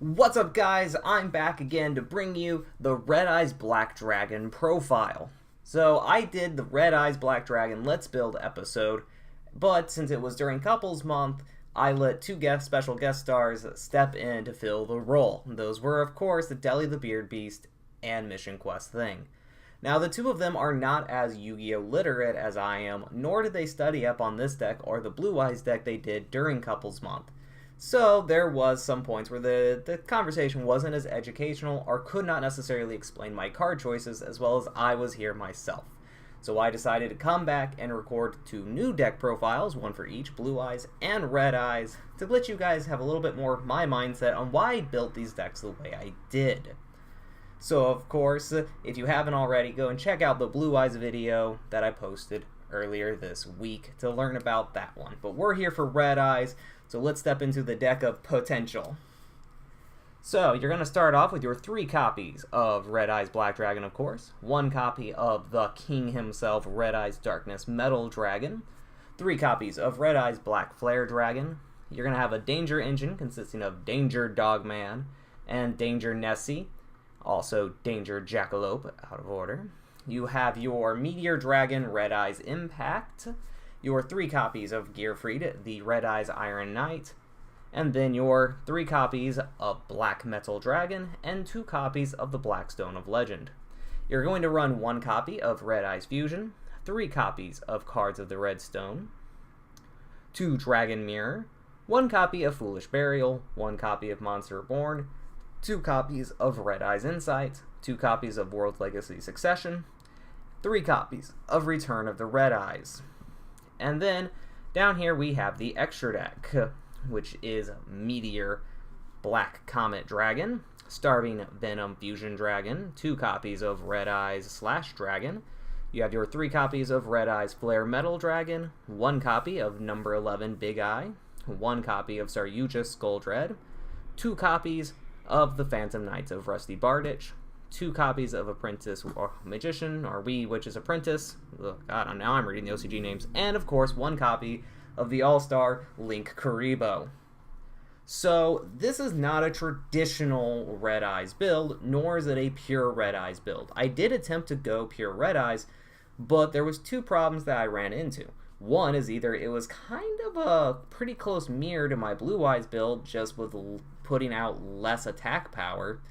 What's up, guys? I'm back again to bring you the Red Eyes Black Dragon profile. So I did the Red Eyes Black Dragon Let's Build episode, but since it was during Couples Month, I let two special guest stars step in to fill the role. Those were, of course, the Deli the Beard Beast and Mission Quest Thing. Now, the two of them are not as Yu-Gi-Oh! Literate as I am, nor did they study up on this deck or the Blue Eyes deck they did during Couples Month. So there was some points where the conversation wasn't as educational or could not necessarily explain my card choices as well as I was here myself. So I decided to come back and record two new deck profiles, one for each Blue Eyes and Red Eyes, to let you guys have a little bit more of my mindset on why I built these decks the way I did. So of course, if you haven't already, go and check out the Blue Eyes video that I posted earlier this week to learn about that one. But we're here for Red Eyes, so let's step into the deck of potential. So you're going to start off with your 3 copies of Red Eyes Black Dragon, of course, 1 copy of the King himself, Red Eyes Darkness Metal Dragon, 3 copies of Red Eyes Black Flare Dragon. You're going to have a Danger Engine consisting of Danger Dogman and Danger Nessie, also Danger Jackalope, out of order. You have your Meteor Dragon Red Eyes Impact, your 3 copies of Gearfried, the Red Eyes Iron Knight, and then your 3 copies of Black Metal Dragon and 2 copies of the Blackstone of Legend. You're going to run 1 copy of Red Eyes Fusion, 3 copies of Cards of the Red Stone, 2 Dragon Mirror, 1 copy of Foolish Burial, 1 copy of Monster Reborn, 2 copies of Red Eyes Insight, 2 copies of World Legacy Succession, 3 copies of Return of the Red Eyes. And then down here we have the extra deck, which is Meteor Black Comet Dragon, Starving Venom Fusion Dragon, 2 copies of Red Eyes Slash Dragon. You have your 3 copies of Red Eyes Flare Metal Dragon, 1 copy of number 11 Big Eye, 1 copy of Saryuja Skull Dread, 2 copies of the Phantom Knights of Rusty Barditch, 2 copies of Apprentice or Magician, or Wee Witch's Apprentice. Ugh, God, now I'm reading the OCG names. And, of course, 1 copy of the All-Star Link Kuriboh. So, this is not a traditional Red Eyes build, nor is it a pure Red Eyes build. I did attempt to go pure Red Eyes, but there was 2 problems that I ran into. One is either it was kind of a pretty close mirror to my Blue Eyes build, just with putting out less attack power.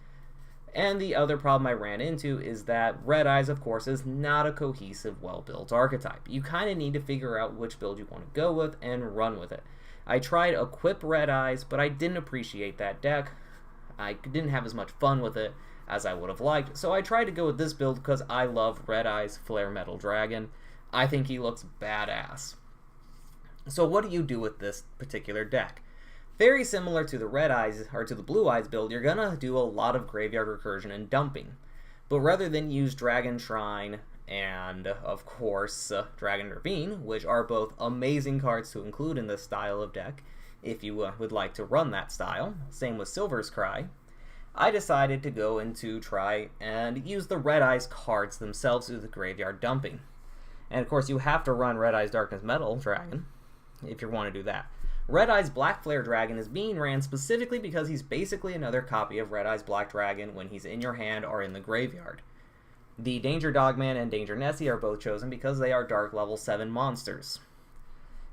And the other problem I ran into is that Red Eyes, of course, is not a cohesive, well-built archetype. You kind of need to figure out which build you want to go with and run with it. I tried Equip Red Eyes, but I didn't appreciate that deck. I didn't have as much fun with it as I would have liked, so I tried to go with this build because I love Red Eyes Flare Metal Dragon. I think he looks badass. So what do you do with this particular deck? Very similar to the Red Eyes, or to the Blue Eyes build, you're gonna do a lot of Graveyard Recursion and dumping. But rather than use Dragon Shrine and, of course, Dragon Ravine, which are both amazing cards to include in this style of deck, if you would like to run that style, same with Silver's Cry, I decided to go into try and use the Red Eyes cards themselves through the Graveyard dumping. And of course you have to run Red Eyes Darkness Metal Dragon, if you want to do that. Red Eyes Black Flare Dragon is being ran specifically because he's basically another copy of Red Eyes Black Dragon when he's in your hand or in the graveyard. The Danger Dogman and Danger Nessie are both chosen because they are Dark Level 7 monsters.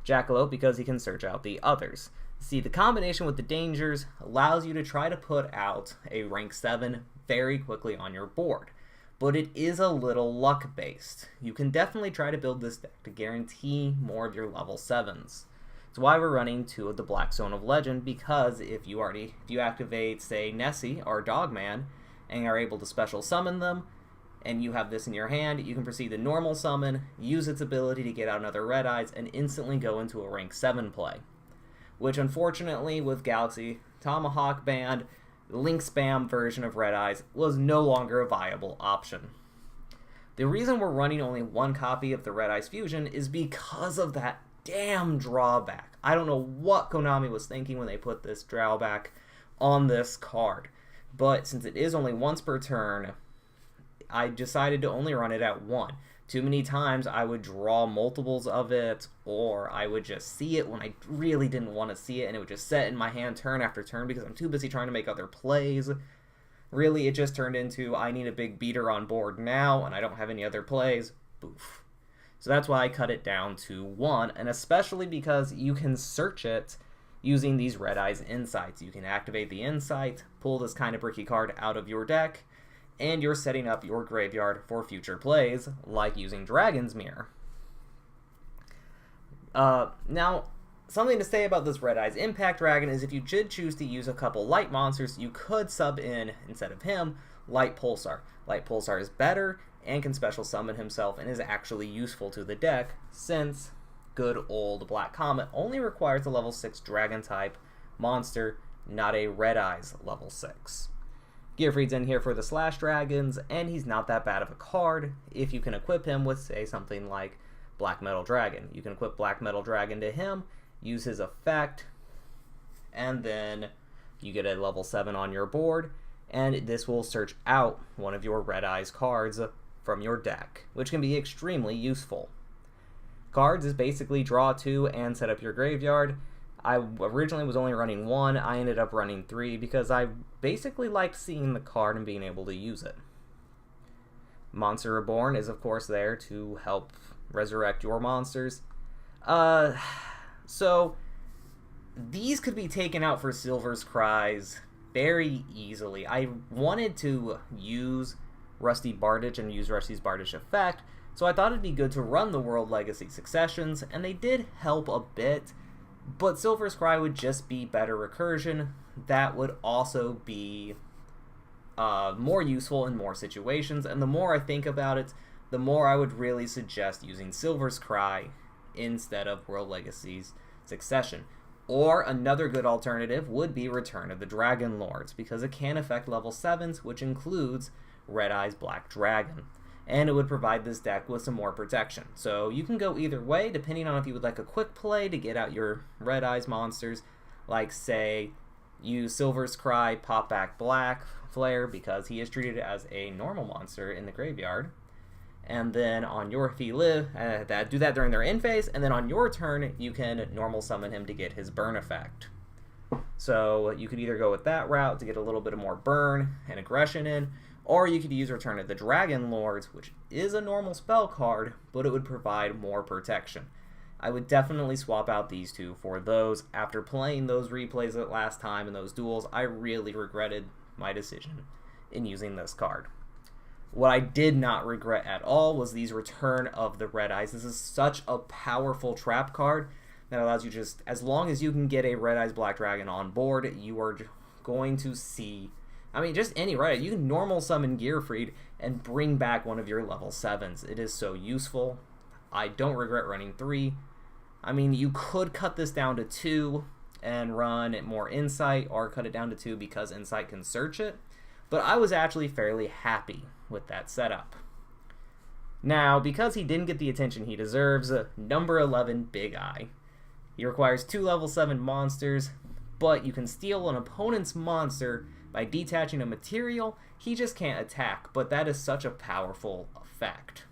Jackalope because he can search out the others. See, the combination with the Dangers allows you to try to put out a rank 7 very quickly on your board. But it is a little luck-based. You can definitely try to build this deck to guarantee more of your level 7s. That's why we're running 2 of the Blackstone of Legend, because if you activate, say, Nessie or Dogman, and are able to special summon them, and you have this in your hand, you can proceed to normal summon, use its ability to get out another Red Eyes, and instantly go into a rank 7 play. Which, unfortunately, with Galaxy Tomahawk Band, the Link Spam version of Red Eyes was no longer a viable option. The reason we're running only 1 copy of the Red Eyes Fusion is because of that damn drawback. I don't know what Konami was thinking when they put this drawback on this card. But since it is only once per turn, I decided to only run it at 1. Too many times I would draw multiples of it, or I would just see it when I really didn't want to see it, and it would just set in my hand turn after turn because I'm too busy trying to make other plays. Really, it just turned into, I need a big beater on board now, and I don't have any other plays. Boof. So that's why I cut it down to 1, and especially because you can search it using these Red Eyes Insights. You can activate the Insight, pull this kind of bricky card out of your deck, and you're setting up your graveyard for future plays, like using Dragon's Mirror. Now, something to say about this Red Eyes Impact Dragon is if you did choose to use a couple light monsters, you could sub in, instead of him, Light Pulsar. Light Pulsar is better and can special summon himself and is actually useful to the deck, since good old Black Comet only requires a level 6 Dragon type monster, not a Red Eyes level 6. Gearfried's in here for the Slash Dragons, and he's not that bad of a card if you can equip him with, say, something like Black Metal Dragon. You can equip Black Metal Dragon to him, use his effect, and then you get a level 7 on your board, and this will search out one of your Red Eyes cards from your deck, which can be extremely useful. Cards is basically draw 2 and set up your graveyard. I originally was only running 1, I ended up running 3 because I basically liked seeing the card and being able to use it. Monster Reborn is of course there to help resurrect your monsters. So these could be taken out for Silver's Cries very easily. I wanted to use Rusty Bardage and use Rusty's Bardage effect, so I thought it'd be good to run the World Legacy Successions, and they did help a bit. But Silver's Cry would just be better recursion. That would also be more useful in more situations, and the more I think about it, the more I would really suggest using Silver's Cry instead of World Legacy's Succession. Or another good alternative would be Return of the Dragon Lords, because it can affect level 7s, which includes Red Eyes Black Dragon. And it would provide this deck with some more protection. So you can go either way, depending on if you would like a quick play to get out your Red Eyes monsters, like, say, use Silver's Cry, pop back Black Flare, because he is treated as a normal monster in the graveyard. And then on your, if he live, do that during their end phase, and then on your turn, you can normal summon him to get his burn effect. So you could either go with that route to get a little bit of more burn and aggression in, or you could use Return of the Dragon Lords, which is a normal spell card, but it would provide more protection. I would definitely swap out these two for those. After playing those replays at last time in those duels, I really regretted my decision in using this card. What I did not regret at all was these Return of the Red Eyes. This is such a powerful trap card that allows you just, as long as you can get a Red Eyes Black Dragon on board, you are going to see, I mean, just any Red Eye. You can normal summon Gearfried and bring back one of your level 7s. It is so useful. I don't regret running 3. I mean, you could cut this down to 2 and run it more Insight, or cut it down to 2 because Insight can search it, but I was actually fairly happy with that setup. Now, because he didn't get the attention he deserves, number 11, Big Eye. He requires 2 level 7 monsters, but you can steal an opponent's monster by detaching a material. He just can't attack, but that is such a powerful effect.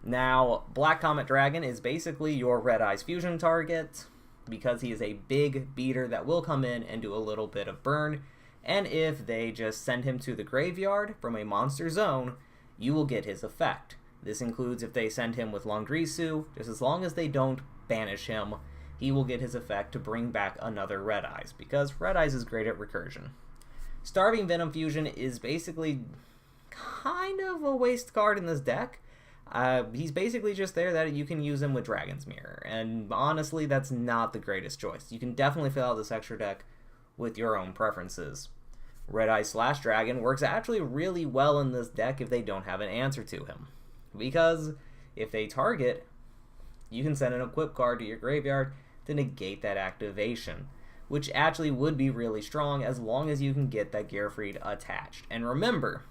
Now, Black Comet Dragon is basically your Red Eyes fusion target, because he is a big beater that will come in and do a little bit of burn, and if they just send him to the graveyard from a monster zone, you will get his effect. This includes if they send him with Longrisu, just as long as they don't banish him, he will get his effect to bring back another Red Eyes, because Red Eyes is great at recursion. Starving Venom Fusion is basically kind of a waste card in this deck. He's basically just there that you can use him with Dragon's Mirror, and honestly, that's not the greatest choice. You can definitely fill out this extra deck with your own preferences. Red Eye Slash Dragon works actually really well in this deck if they don't have an answer to him, because if they target, you can send an equip card to your graveyard to negate that activation, which actually would be really strong as long as you can get that Gearfried attached. And remember,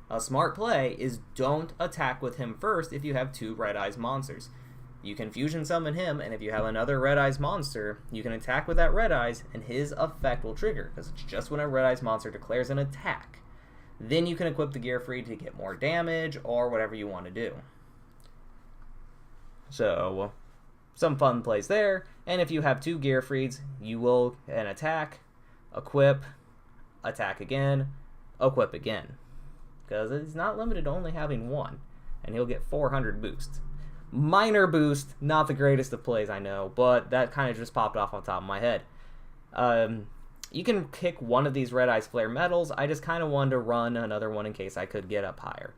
a smart play is don't attack with him first if you have 2 Red Eyes monsters. You can fusion summon him, and if you have another Red Eyes monster, you can attack with that Red Eyes, and his effect will trigger, because it's just when a Red Eyes monster declares an attack Then you can equip the Gearfried to get more damage or whatever you want to do. So, some fun plays there. And if you have 2 Gearfrieds, you will attack, equip, attack again, equip again. Because it's not limited to only having 1. And he'll get 400 boost. Minor boost, not the greatest of plays, I know, but that kind of just popped off on top of my head. You can pick one of these Red Eyes Flare medals. I just kind of wanted to run another one in case I could get up higher.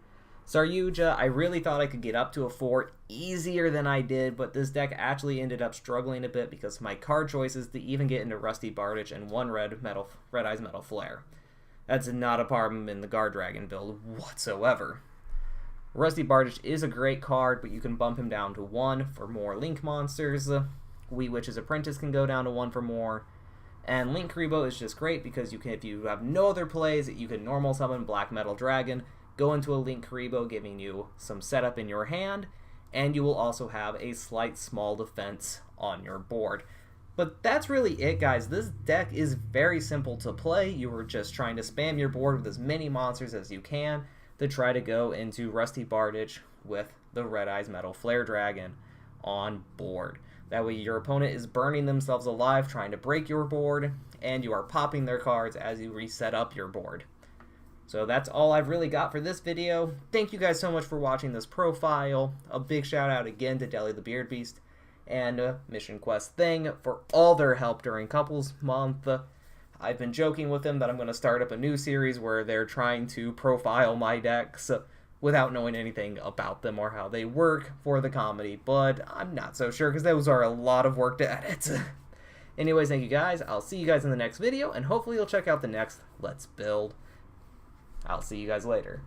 Saryuja, I really thought I could get up to a 4 easier than I did, but this deck actually ended up struggling a bit because of my card choices to even get into Rusty Bardich and 1 Red Eyes Metal Flare. That's not a problem in the Guard Dragon build whatsoever. Rusty Bardich is a great card, but you can bump him down to 1 for more Link monsters. Wee Witch's Apprentice can go down to 1 for more. And Linkuriboh is just great because you can, if you have no other plays, you can normal summon Black Metal Dragon, go into a Linkuriboh, giving you some setup in your hand, and you will also have a slight small defense on your board. But that's really it, guys. This deck is very simple to play. You are just trying to spam your board with as many monsters as you can to try to go into Rusty Bardich with the Red Eyes Metal Flare Dragon on board. That way your opponent is burning themselves alive trying to break your board, and you are popping their cards as you reset up your board. So that's all I've really got for this video. Thank you guys so much for watching this profile. A big shout out again to Deli the Beard Beast and Mission Quest Thing for all their help during Couples Month. I've been joking with them that I'm going to start up a new series where they're trying to profile my decks without knowing anything about them or how they work for the comedy, but I'm not so sure because those are a lot of work to edit. Anyways, thank you guys. I'll see you guys in the next video, and hopefully you'll check out the next Let's Build. I'll see you guys later.